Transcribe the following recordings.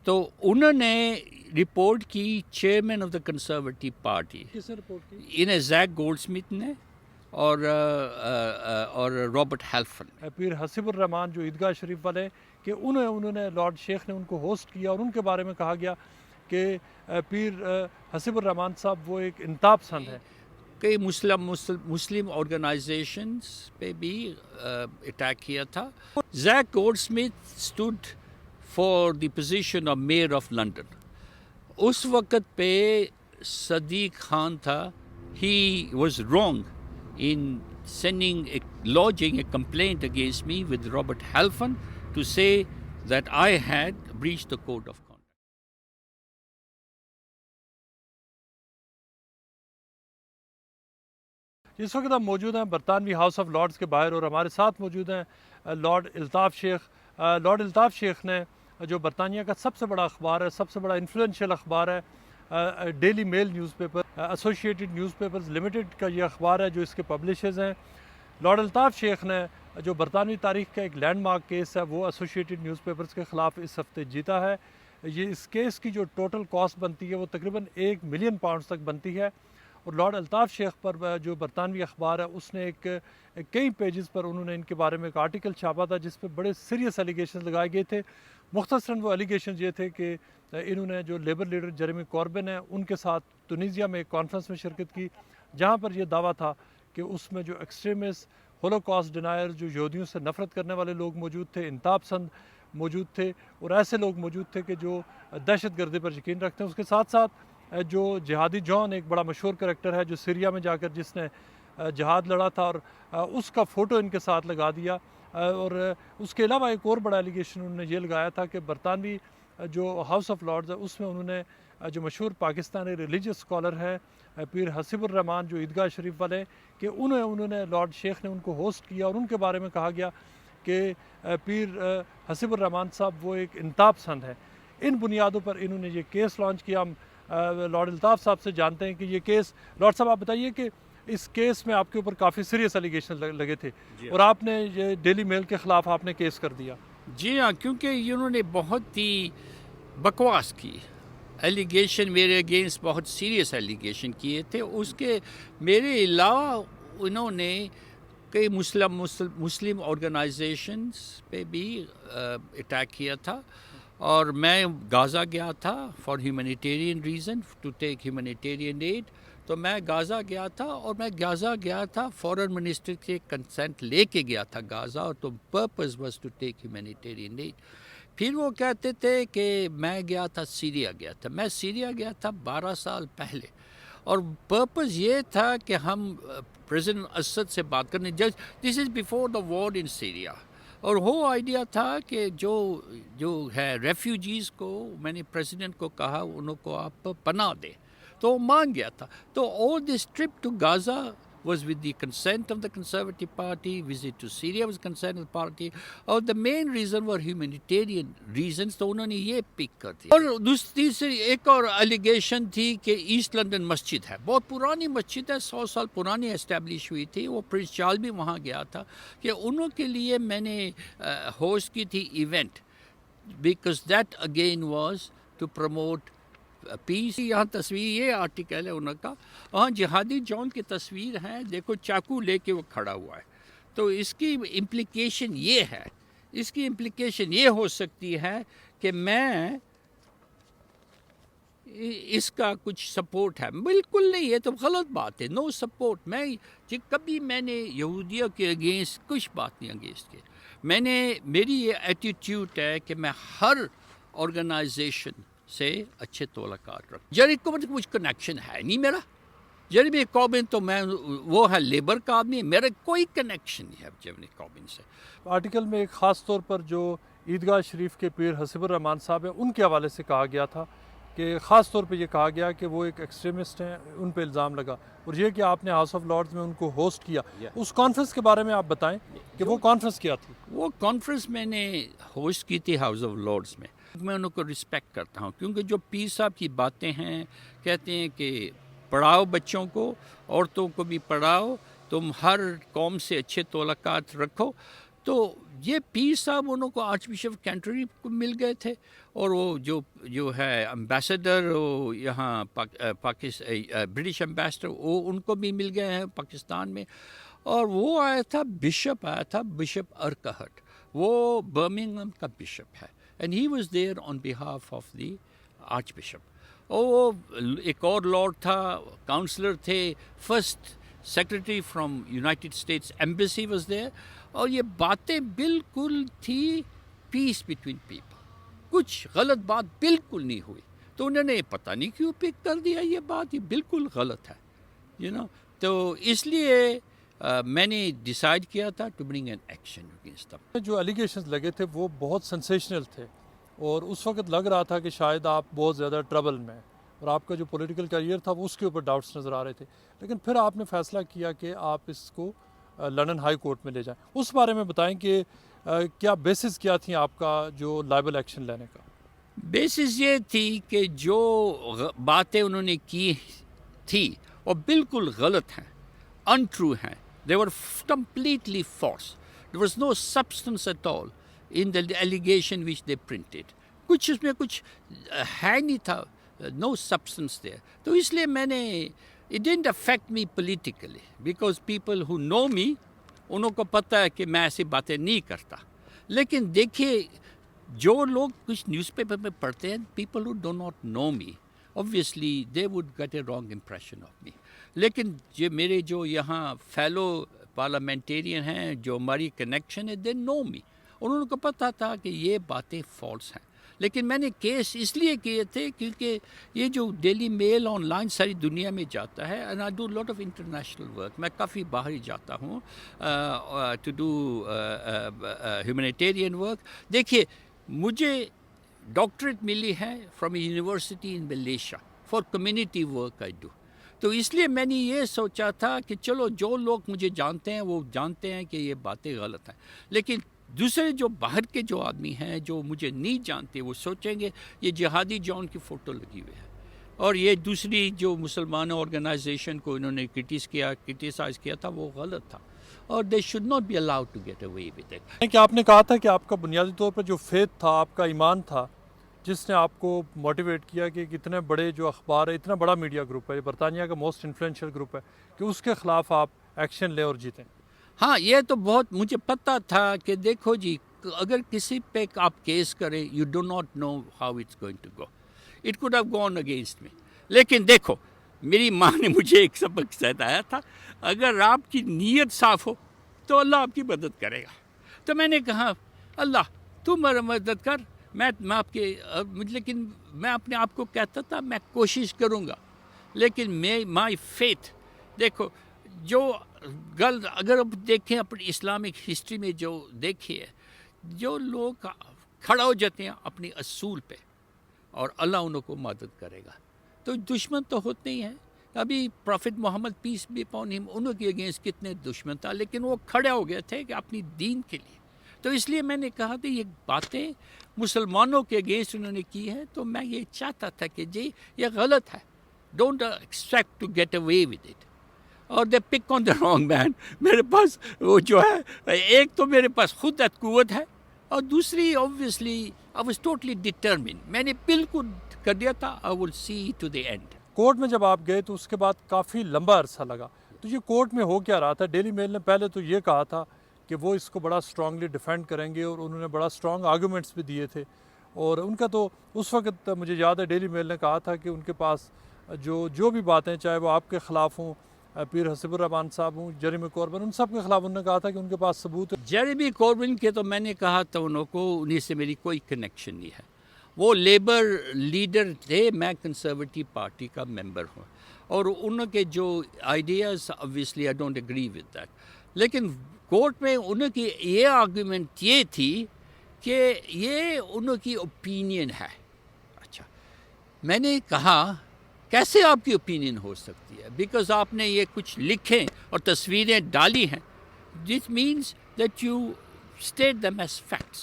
تو انہوں نے رپورٹ کی chairman of the conservative party. کس نے رپورٹ کی؟ انہیں زیک گولڈ اسمتھ نے اور رابرٹ ہیلفن. پیر حسیب الرحمان جو عیدگاہ شریف والے کہ انہوں نے لارڈ شیخ نے ان کو ہوسٹ کیا اور ان کے بارے میں کہا گیا کہ پیر حسیب الرحمان صاحب وہ ایک انتہا پسند ہے. کئی مسلم آرگنائزیشنز پہ بھی اٹیک کیا تھا. زیک gold Smith stood for the position of measure of London. اس وقت پہ صدیق خان تھا. ہی was wrong in lodging a complaint against me with Robert Halfon to say that I had breached the code of conduct. اس وقت ہم موجود ہیں برطانوی house of Lords کے باہر اور ہمارے ساتھ موجود ہیں لارڈ الطاف شیخ. لارڈ الطاف شیخ نے جو برطانیہ کا سب سے بڑا اخبار ہے, سب سے بڑا انفلوئنشیل اخبار ہے, Daily Mail newspaper, Associated Newspapers Limited کا یہ اخبار ہے جو اس کے پبلشرز ہیں. لارڈ الطاف شیخ نے جو برطانوی تاریخ کا ایک لینڈ مارک کیس ہے وہ ایسوسیٹڈ نیوز پیپرز کے خلاف اس ہفتے جیتا ہے. یہ اس کیس کی جو ٹوٹل کاسٹ بنتی ہے وہ تقریباً £1 ملین تک بنتی ہے. اور لارڈ الطاف شیخ پر جو برطانوی اخبار ہے اس نے کئی پیجز پر انہوں نے ان کے بارے میں ایک آرٹیکل چھاپا تھا جس پہ بڑے سیریس ایلیگیشنز لگائے گئے تھے. مختصراً وہ ایلیگیشنز یہ تھے کہ انہوں نے جو لیبر لیڈر جیریمی کوربن ہیں ان کے ساتھ ٹونیزیا میں ایک کانفرنس میں شرکت کی جہاں پر یہ دعویٰ تھا کہ اس میں جو ایکسٹریمسٹ, ہولوکاسٹ ڈینائر, جو یہودیوں سے نفرت کرنے والے لوگ موجود تھے, انتہا پسند موجود تھے اور ایسے لوگ موجود تھے کہ جو دہشت گردی پر یقین رکھتے ہیں. اس کے ساتھ ساتھ جو جہادی جان ایک بڑا مشہور کریکٹر ہے جو سیریا میں جا کر جس نے جہاد لڑا تھا اور اس کا فوٹو ان کے ساتھ لگا دیا. اور اس کے علاوہ ایک اور بڑا ایلیگیشن انہوں نے یہ لگایا تھا کہ برطانوی جو ہاؤس آف لارڈز ہے اس میں انہوں نے جو مشہور پاکستانی ریلیجیس اسکالر ہے پیر حسیب الرحمان جو عیدگاہ شریف والے کہ انہوں نے لارڈ شیخ نے ان کو ہوسٹ کیا اور ان کے بارے میں کہا گیا کہ پیر حسیب الرحمان صاحب وہ ایک انتہا پسند ہے. ان بنیادوں پر انہوں نے یہ کیس لانچ کیا. ہم لارڈ الطاف صاحب سے جانتے ہیں کہ یہ کیس, لارڈ صاحب آپ بتائیے کہ اس کیس میں آپ کے اوپر کافی سیریس ایلیگیشن لگے تھے اور آپ نے یہ ڈیلی میل کے خلاف آپ نے کیس کر دیا. جی ہاں, کیونکہ انہوں نے بہت ہی بکواس کی ایلیگیشن میرے اگینسٹ, بہت سیریس ایلیگیشن کیے تھے. اس کے میرے علاوہ انہوں نے کئی مسلم آرگنائزیشنز پہ بھی اٹیک کیا تھا. اور میں غازہ گیا تھا for humanitarian reason to take humanitarian aid. تو میں غازہ گیا تھا اور میں غازہ گیا تھا فورن منسٹر کے کنسنٹ لے کے گیا تھا غازہ, اور تو purpose was to take humanitarian aid. پھر وہ کہتے تھے کہ میں گیا تھا سیریا گیا تھا. میں سیریا گیا تھا 12 سال پہلے اور پرپز یہ تھا کہ ہم پریزیڈنٹ اسد سے بات کرنے, دس is before the war in Syria. اور وہ آئیڈیا تھا کہ جو ہے ریفیوجیز کو میں نے پریزیڈنٹ کو کہا انہوں کو آپ پناہ دیں, تو وہ مان گیا تھا. تو all this trip to Gaza was with the consent of the Conservative Party, visit to Syria was consent of the party, اور the main reason were humanitarian reasons. تو انہوں نے یہ پک کر دیا. اور دوسری ایک اور allegation تھی کہ ایسٹ لنڈن مسجد ہے, بہت پرانی مسجد ہے, 100 سال پرانی اسٹیبلش ہوئی تھی. وہ پرنس چارلس بھی وہاں گیا تھا کہ انہوں کے لیے میں نے ہوسٹ کی تھی event, because that again was to promote پیس. یہاں تصویر یہ آرٹیکل ہے انہوں کا, وہاں جہادی جان کی تصویر ہے, دیکھو چاقو لے کے وہ کھڑا ہوا ہے. تو اس کی امپلیکیشن یہ ہے, اس کی امپلیکیشن یہ ہو سکتی ہے کہ میں اس کا کچھ سپورٹ ہے. بالکل نہیں, یہ تو غلط بات ہے, نو سپورٹ. کبھی میں نے یہودیوں کے اگینسٹ کچھ بات نہیں اگینسٹ کی. میری یہ ایٹیٹیوڈ ہے کہ میں ہر آرگنائزیشن سے اچھے تعلقات رکھ. جیریمی کوربن کچھ کنیکشن ہے نہیں میرا. جیریمی کوربن تو میں وہ ہے لیبر کا آدمی, میرا کوئی کنیکشن نہیں ہے جیریمی کوربن سے. آرٹیکل میں ایک خاص طور پر جو عیدگاہ شریف کے پیر حسیب الرحمان صاحب ہیں ان کے حوالے سے کہا گیا تھا کہ خاص طور پہ یہ کہا گیا کہ وہ ایک ایکسٹریمسٹ ہیں, ان پہ الزام لگا. اور یہ کہ آپ نے ہاؤس آف لارڈز میں ان کو ہوسٹ کیا, اس کانفرنس کے بارے میں آپ بتائیں کہ وہ کانفرنس کیا تھی. وہ کانفرنس میں نے ہوسٹ کی تھی ہاؤس آف لارڈز میں. میں ان کو رسپیکٹ کرتا ہوں کیونکہ جو پیر صاحب کی باتیں ہیں, کہتے ہیں کہ پڑھاؤ بچوں کو, عورتوں کو بھی پڑھاؤ, تم ہر قوم سے اچھے تعلقات رکھو. تو یہ پیر صاحب انہوں کو آرچ بشپ کینٹری کو مل گئے تھے، اور وہ جو ہے امبیسڈر یہاں برٹش امبیسڈر وہ ان کو بھی مل گئے ہیں پاکستان میں. اور وہ آیا تھا بشپ ارکہٹ، وہ برمنگھم کا بشپ ہے، and he was there on behalf of the arch bishop. اور وہ ایک اور لارڈ تھا، کاؤنسلر تھے، first secretary from United States embassy was there. اور یہ باتیں بالکل تھی پیس بٹوین پیپل، کچھ غلط بات بالکل نہیں ہوئی. تو انہوں نے پتہ نہیں کیوں پک کر دیا یہ بات، یہ بالکل غلط ہے تو اس لیے میں نے ڈیسائیڈ کیا تھا to bring an action against them. جو ایلیگیشنز لگے تھے وہ بہت سنسیشنل تھے، اور اس وقت لگ رہا تھا کہ شاید آپ بہت زیادہ ٹربل میں، اور آپ کا جو پولیٹیکل کیریئر تھا وہ اس کے اوپر ڈاؤٹس نظر آ رہے تھے. لیکن پھر آپ نے فیصلہ کیا کہ آپ اس کو لندن ہائی کورٹ میں لے جائیں. اس بارے میں بتائیں کہ کیا بیسز کیا تھیں آپ کا جو لائبل ایکشن لینے کا؟ بیسس یہ تھی کہ جو باتیں انہوں نے کی تھی وہ بالکل غلط ہیں، untrue ہیں. They were completely false. There was no substance at all in the allegation which they printed. کچھ اس میں کچھ ہے نہیں تھا، no substance there. تو اس لیے میں نے it didn't affect me politically because people who know me انہوں کو پتہ ہے کہ میں ایسی باتیں نہیں کرتا. لیکن دیکھیے جو لوگ کچھ نیوز پیپر میں پڑھتے ہیں، people who do not know me obviously they would get a wrong impression of me. لیکن میرے جو یہاں فیلو پارلیمنٹیرین ہیں، جو ہماری کنیکشن ہے، دے نو می، انہوں کو پتہ تھا کہ یہ باتیں فالس ہیں. لیکن میں نے کیس اس لیے کیے تھے کیونکہ یہ جو ڈیلی میل آن لائن ساری دنیا میں جاتا ہے، and I do lot of international work, میں کافی باہر ہی جاتا ہوں ٹو ڈو ہیومینیٹیرین ورک. دیکھیے مجھے ڈاکٹریٹ ملی ہے from university in Malaysia for community work I do. تو اس لیے میں نے یہ سوچا تھا کہ چلو جو لوگ مجھے جانتے ہیں وہ جانتے ہیں کہ یہ باتیں غلط ہیں، لیکن دوسرے جو باہر کے جو آدمی ہیں جو مجھے نہیں جانتے وہ سوچیں گے یہ جہادی جان کی فوٹو لگی ہوئی ہے، اور یہ دوسری جو مسلمان آرگنائزیشن کو انہوں نے کرٹیسائز کیا تھا وہ غلط تھا، اور they should not be allowed to get away with it. کہ آپ نے کہا تھا کہ آپ کا بنیادی طور پر جو فیتھ تھا، آپ کا ایمان تھا، جس نے آپ کو موٹیویٹ کیا کہ اتنے بڑے جو اخبار ہے، اتنا بڑا میڈیا گروپ ہے، برطانیہ کا موسٹ انفلوئنشیل گروپ ہے، کہ اس کے خلاف آپ ایکشن لیں اور جیتیں. ہاں یہ تو بہت مجھے پتہ تھا کہ دیکھو جی اگر کسی پہ آپ کیس کریں you do not know how it's going to go, it could have gone against me. لیکن دیکھو میری ماں نے مجھے ایک سبق سکھایا تھا، اگر آپ کی نیت صاف ہو تو اللہ آپ کی مدد کرے گا. تو میں نے کہا اللہ تو میرا مدد کر، میں آپ کے، لیکن میں اپنے آپ کو کہتا تھا میں کوشش کروں گا. لیکن مائی فیتھ، دیکھو جو اگر آپ دیکھیں اپنی اسلامک ہسٹری میں جو دیکھیے، جو لوگ کھڑا ہو جاتے ہیں اپنی اصول پہ اور اللہ انہوں کو مدد کرے گا. تو دشمن تو ہوتے ہی ہیں. ابھی prophet Muhammad peace be upon him, انہوں کے اگینسٹ کتنے دشمن تھا، لیکن وہ کھڑے ہو گئے تھے کہ اپنی دین کے لیے. تو اس لیے میں نے کہا کہ یہ باتیں مسلمانوں کے اگینسٹ انہوں نے کی ہے، تو میں یہ چاہتا تھا کہ جی یہ غلط ہے، don't expect to get away with it. اور they pick on the wrong مین. میرے پاس وہ جو ہے ایک تو میرے پاس خود قوت ہے، اور دوسری obviously I was totally determined. میں نے بالکل کر دیا تھا آئی ول سی ٹو دی اینڈ. کورٹ میں جب آپ گئے تو اس کے بعد کافی لمبا عرصہ لگا، تو یہ کورٹ میں ہو کیا رہا تھا؟ ڈیلی میل نے پہلے تو یہ کہا تھا کہ وہ اس کو بڑا اسٹرانگلی ڈیفینڈ کریں گے، اور انہوں نے بڑا اسٹرانگ آرگومنٹس بھی دیے تھے. اور ان کا تو اس وقت مجھے یاد ہے ڈیلی میل نے کہا تھا کہ ان کے پاس جو بھی باتیں، چاہے وہ آپ کے خلاف ہوں، پیر حسیب الرحمان صاحب ہوں، جیریمی کوربن، ان سب کے خلاف انہوں نے کہا تھا کہ ان کے پاس ثبوت ہے. جیریمی کوربن کے تو میں نے کہا تھا انہوں کو انہیں سے میری کوئی کنیکشن نہیں ہے. وہ لیبر لیڈر تھے، میں کنسرویٹیو پارٹی کا ممبر ہوں، اور ان کے جو ideas obviously I don't agree with that. لیکن کورٹ میں ان کی یہ آرگومنٹ یہ تھی کہ یہ ان کی اوپینین ہے. اچھا میں نے کہا کیسے آپ کی اوپینین ہو سکتی ہے؟ بیکاز آپ نے یہ کچھ لکھیں اور تصویریں ڈالی ہیں، this means that you state them as facts.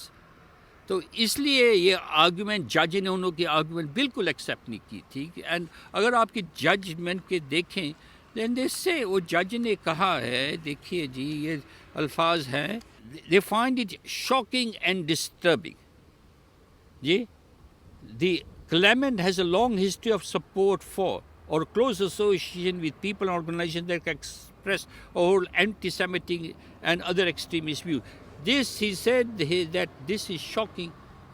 تو اس لیے یہ آرگومنٹ جج نے انہوں کی آرگومنٹ بالکل ایکسیپٹ نہیں کی تھی. اینڈ اگر آپ کی ججمنٹ کے دیکھیں دین دے سے وہ جج نے کہا ہے، دیکھیے جی یہ الفاظ ہیں، they find it shocking and disturbing. Yeah? The Clement has a long history of support for or close association with people and organizations that express or anti-Semitic and other extremist views. This, he said that this is shocking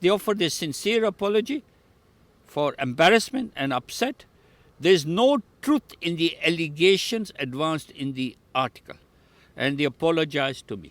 they offered a sincere apology for embarrassment and upset. There is no truth in the allegations advanced in the article and they apologized to me.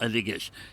allegation.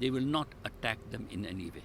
they will not attack them in any way.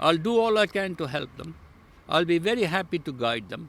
I'll do all I can to help them. I'll be very happy to guide them.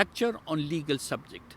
lecture on legal subject.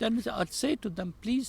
then I'll say to them please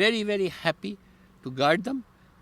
very very happy to guide them.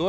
2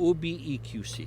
OBE QC.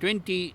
20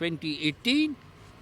2018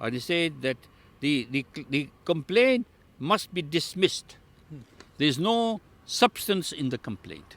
and he said that the complaint must be dismissed. There is no substance in the complaint.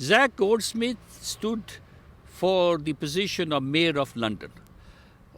Zach Goldsmith stood for the position of mayor of London.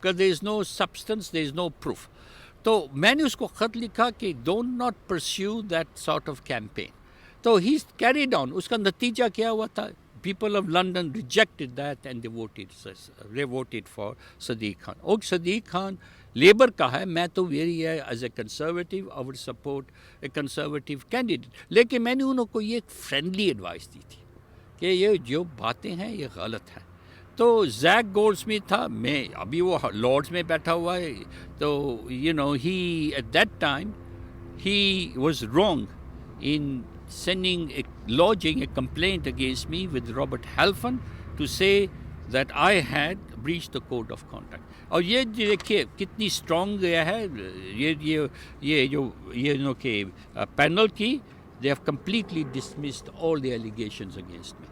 because there is no substance, there is no proof. تو میں نے اس کو خط لکھا کہ don't not perceive that sort of campaign. تو he carried on. اس کا نتیجہ کیا ہوا تھا؟ People of London rejected that and they voted for Sadiq Khan. اور صدیق خان لیبر کا ہے, میں تو ویری ہے as a conservative I would support a conservative candidate. لیکن میں نے انہوں کو یہ فرینڈلی ایڈوائس دی تھی کہ یہ جو باتیں ہیں یہ غلط ہیں. تو زیک گولڈ اسمتھ تھا, میں ابھی وہ لارڈز میں بیٹھا ہوا ہے, تو you know he at that time he was wrong in lodging a complaint against me with Robert Halfon to say that I had breached the code of conduct. اور یہ دیکھیے کتنی اسٹرانگ ہے یہ جو کہ پینل کی, they have completely dismissed all the allegations against me.